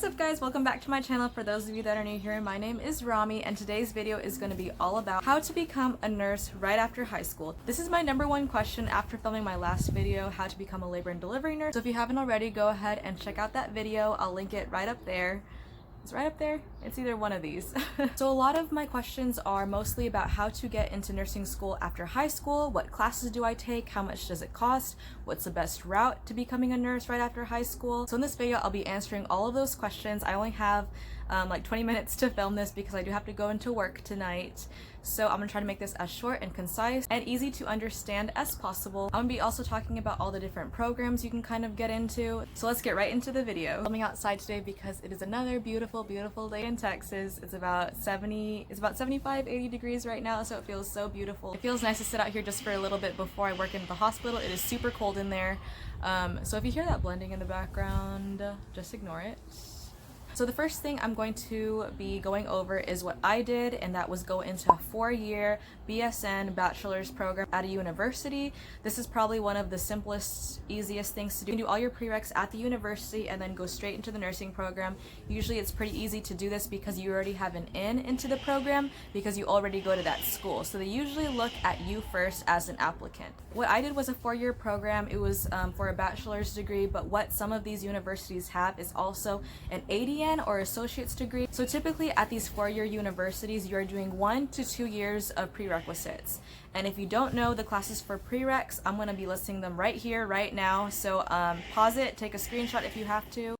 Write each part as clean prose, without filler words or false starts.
What's up guys, welcome back to my channel. For those of you that are new here, my name is Rami and today's video is going to be all about how to become a nurse right after high school. This is my number one question after filming my last video, how to become a labor and delivery nurse. So if you haven't already, go ahead and check out that video. I'll link it right up there. It's right up there. It's either one of these. So a lot of my questions are mostly about how to get into nursing school after high school, what classes do I take, how much does it cost, what's the best route to becoming a nurse right after high school. So in this video, I'll be answering all of those questions. I only have like 20 minutes to film this because I do have to go into work tonight. So I'm gonna try to make this as short and concise and easy to understand as possible. I'm gonna be also talking about all the different programs you can kind of get into. So let's get right into the video. I'm filming outside today because it is another beautiful day in Texas. It's about 75, 80 degrees right now, so it feels so beautiful. It feels nice to sit out here just for a little bit before I work in the hospital. It is super cold in there. So if you hear that blending in the background, just ignore it. So the first thing I'm going to be going over is what I did, and that was go into a 4-year BSN bachelor's program at a university. This is probably one of the simplest, easiest things to do. You can do all your prereqs at the university and then go straight into the nursing program. Usually it's pretty easy to do this because you already have an into the program because you already go to that school. So they usually look at you first as an applicant. What I did was a 4-year program. It was for a bachelor's degree, but what some of these universities have is also an ADN or associate's degree. So typically at these 4-year universities, you're doing 1 to 2 years of prerequisites. And if you don't know the classes for prereqs, I'm going to be listing them right here, right now. So pause it, take a screenshot if you have to.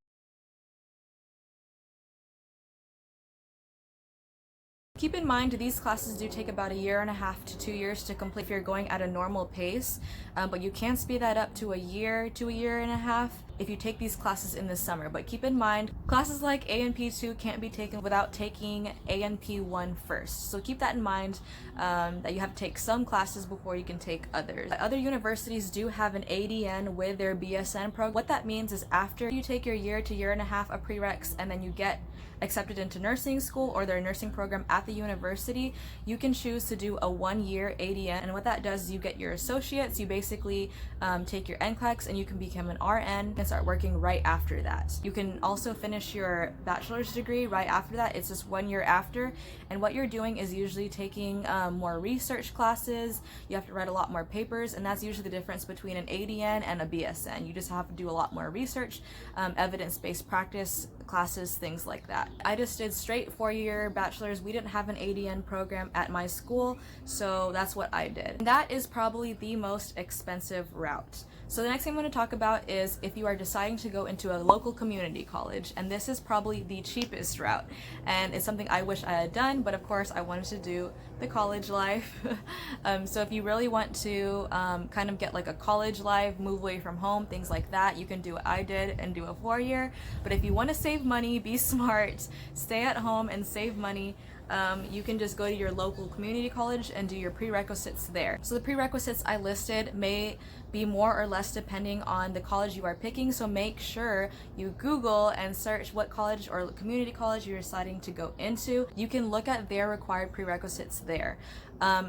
Keep in mind, these classes do take about 1.5 to 2 years to complete if you're going at a normal pace, but you can speed that up to a year to 1.5 years if you take these classes in the summer. But keep in mind, classes like A&P2 can't be taken without taking A&P1 first. So keep that in mind, that you have to take some classes before you can take others. Other universities do have an ADN with their BSN program. What that means is after you take your 1 to 1.5 years of prereqs and then you get accepted into nursing school or their nursing program at the university, you can choose to do a 1-year ADN. And what that does is you get your associates, you basically take your NCLEX and you can become an RN and start working right after that. You can also finish your bachelor's degree right after that. It's just 1 year after. And what you're doing is usually taking more research classes. You have to write a lot more papers, and that's usually the difference between an ADN and a BSN. You just have to do a lot more research, evidence-based practice classes, things like that. I just did straight 4-year bachelor's. We didn't have an ADN program at my school, so that's what I did. And that is probably the most expensive route. So the next thing I'm going to talk about is if you are deciding to go into a local community college, and this is probably the cheapest route, and it's something I wish I had done, but of course I wanted to do the college life. So if you really want to kind of get like a college life, move away from home, things like that, you can do what I did and do a 4-year. But if you want to save money, be smart, stay at home and save money, you can just go to your local community college and do your prerequisites there. So the prerequisites I listed may be more or less depending on the college you are picking, so make sure you Google and search what college or community college you're deciding to go into. You can look at their required prerequisites there.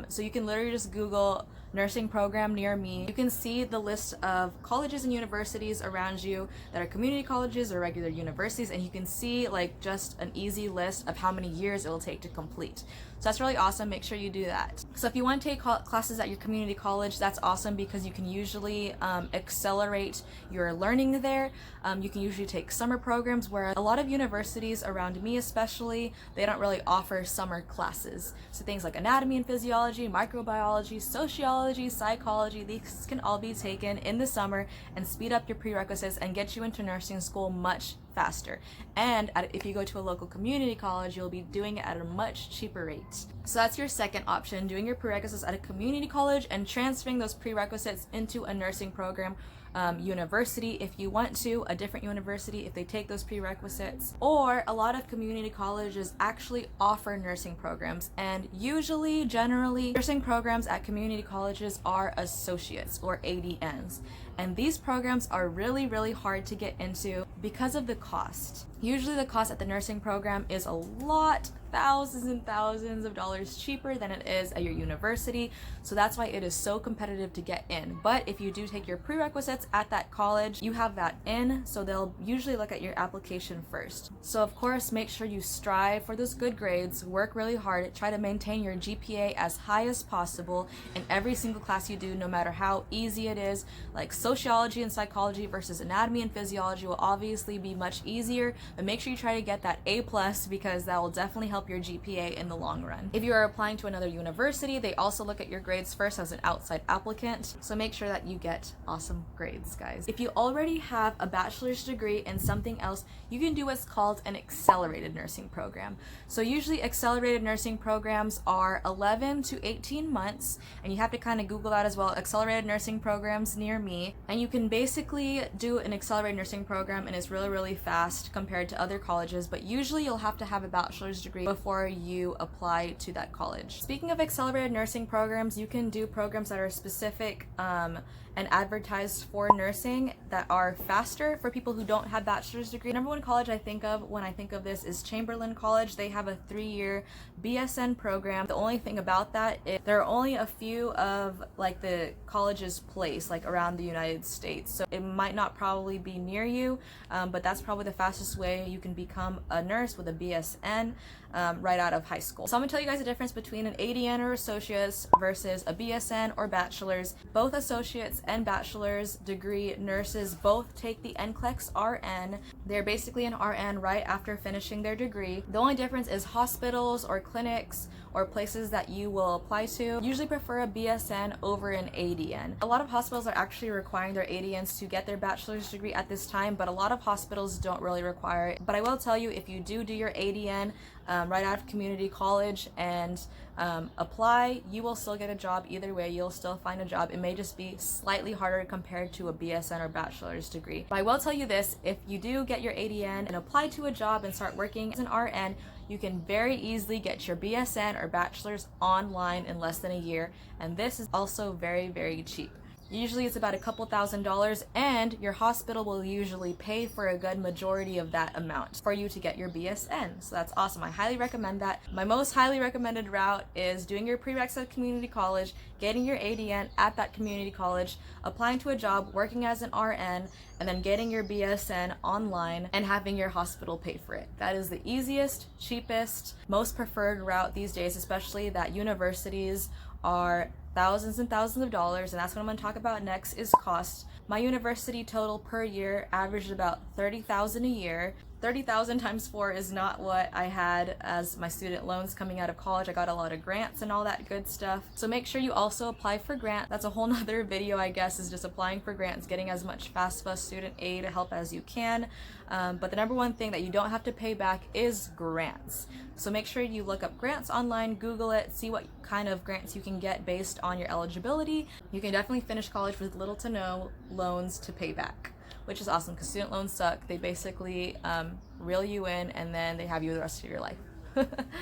So you can literally just Google nursing program near me. You can see the list of colleges and universities around you that are community colleges or regular universities, and you can see like just an easy list of how many years it will take to complete. So that's really awesome. Make sure you do that. So if you want to take classes at your community college, that's awesome because you can usually accelerate your learning there. You can usually take summer programs, where a lot of universities around me especially, they don't really offer summer classes. So things like anatomy and physiology, microbiology, sociology, psychology, these can all be taken in the summer and speed up your prerequisites and get you into nursing school much faster. And if you go to a local community college, you'll be doing it at a much cheaper rate. So that's your second option, doing your prerequisites at a community college and transferring those prerequisites into a nursing program, university if you want to, a different university if they take those prerequisites. Or a lot of community colleges actually offer nursing programs, and usually, generally, nursing programs at community colleges are associates or ADNs. And these programs are really hard to get into because of the cost. Usually the cost at the nursing program is a lot, thousands and thousands of dollars cheaper than it is at your university. So that's why it is so competitive to get in. But if you do take your prerequisites at that college, you have that in, so they'll usually look at your application first. So of course, make sure you strive for those good grades, work really hard, try to maintain your GPA as high as possible in every single class you do, no matter how easy it is. Like sociology and psychology versus anatomy and physiology will obviously be much easier, but make sure you try to get that A+, because that will definitely help your GPA in the long run. If you are applying to another university, they also look at your grades first as an outside applicant, so make sure that you get awesome grades, guys. If you already have a bachelor's degree in something else, you can do what's called an accelerated nursing program. So usually accelerated nursing programs are 11 to 18 months, and you have to kind of Google that as well, accelerated nursing programs near me, and you can basically do an accelerated nursing program, and it's really fast compared to other colleges, but usually you'll have to have a bachelor's degree before you apply to that college. Speaking of accelerated nursing programs, you can do programs that are specific and advertised for nursing that are faster for people who don't have bachelor's degree. The number one college I think of when I think of this is Chamberlain College. They have a 3-year BSN program. The only thing about that is there are only a few of like the colleges placed like around the United States, so it might not probably be near you, but that's probably the fastest way you can become a nurse with a BSN right out of high school. So I'm gonna tell you guys the difference between an ADN or associate's versus a BSN or bachelor's. Both associates and bachelor's degree nurses both take the NCLEX RN. They're basically an RN right after finishing their degree. The only difference is hospitals or clinics or places that you will apply to usually prefer a BSN over an ADN. A lot of hospitals are actually requiring their ADNs to get their bachelor's degree at this time, but a lot of hospitals don't really require it. But I will tell you, if you do your ADN right out of community college and apply, you will still get a job either way. You'll still find a job. It may just be slightly harder compared to a BSN or bachelor's degree. But I will tell you this, if you do get your ADN and apply to a job and start working as an RN, you can very easily get your BSN or bachelor's online in less than a year, and this is also very cheap. Usually it's about a couple $1,000s, and your hospital will usually pay for a good majority of that amount for you to get your BSN. So that's awesome. I highly recommend that. My most highly recommended route is doing your prereqs at community college, getting your ADN at that community college, applying to a job, working as an RN, and then getting your BSN online and having your hospital pay for it. That is the easiest, cheapest, most preferred route these days, especially that universities are thousands and thousands of dollars, and that's what I'm going to talk about next is cost. My university total per year averaged about $30,000 a year. 30,000 times 4 is not what I had as my student loans coming out of college. I got a lot of grants and all that good stuff. So make sure you also apply for grant. That's a whole nother video, I guess, is just applying for grants, getting as much FAFSA student aid help as you can. But the number one thing that you don't have to pay back is grants. So make sure you look up grants online, Google it, see what kind of grants you can get based on your eligibility. You can definitely finish college with little to no loans to pay back, which is awesome because student loans suck. They basically reel you in and then they have you the rest of your life.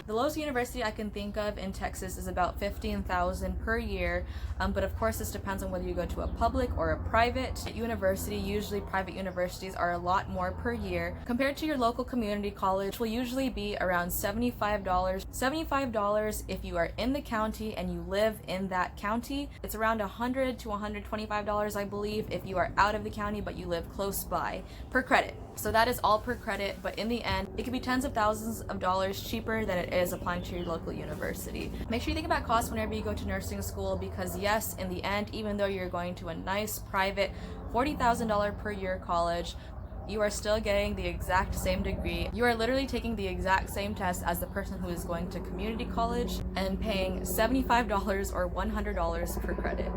The lowest university I can think of in Texas is about $15,000 per year, but of course this depends on whether you go to a public or a private university. Usually private universities are a lot more per year compared to your local community college, will usually be around $75. $75 if you are in the county and you live in that county. It's around $100 to $125, I believe, if you are out of the county but you live close by, per credit. So that is all per credit, but in the end, it could be tens of thousands of dollars cheaper than it is applying to your local university. Make sure you think about cost whenever you go to nursing school, because yes, in the end, even though you're going to a nice private $40,000 per year college, you are still getting the exact same degree. You are literally taking the exact same test as the person who is going to community college and paying $75 or $100 per credit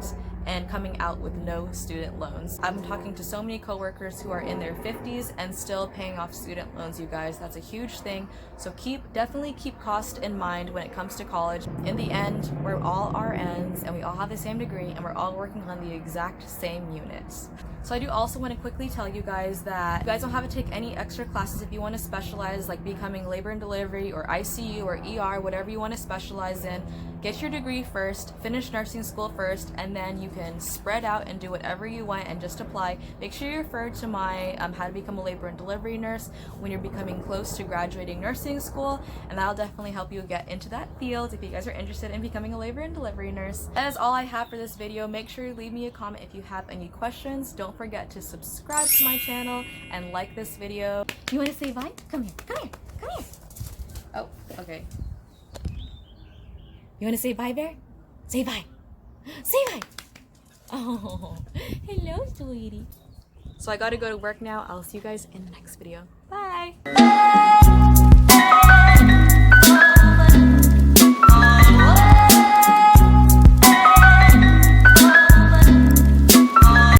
and coming out with no student loans. I'm talking to so many coworkers who are in their 50s and still paying off student loans, you guys. That's a huge thing. So definitely keep cost in mind when it comes to college. In the end, we're all RNs and we all have the same degree and we're all working on the exact same units. So I do also want to quickly tell you guys that you guys don't have to take any extra classes if you want to specialize, like becoming labor and delivery or ICU or ER, whatever you want to specialize in. get your degree first, finish nursing school first, and then you can spread out and do whatever you want and just apply. Make sure you refer to my How to Become a Labor and Delivery Nurse when you're becoming close to graduating nursing school, and that'll definitely help you get into that field if you guys are interested in becoming a labor and delivery nurse. That is all I have for this video. Make sure you leave me a comment if you have any questions. Don't forget to subscribe to my channel and like this video. You want to say bye? Come here, come here, come here. Oh, okay. You want to say bye, Bear? Say bye. Say bye. Oh, hello, sweetie. So I gotta go to work now. I'll see you guys in the next video. Bye.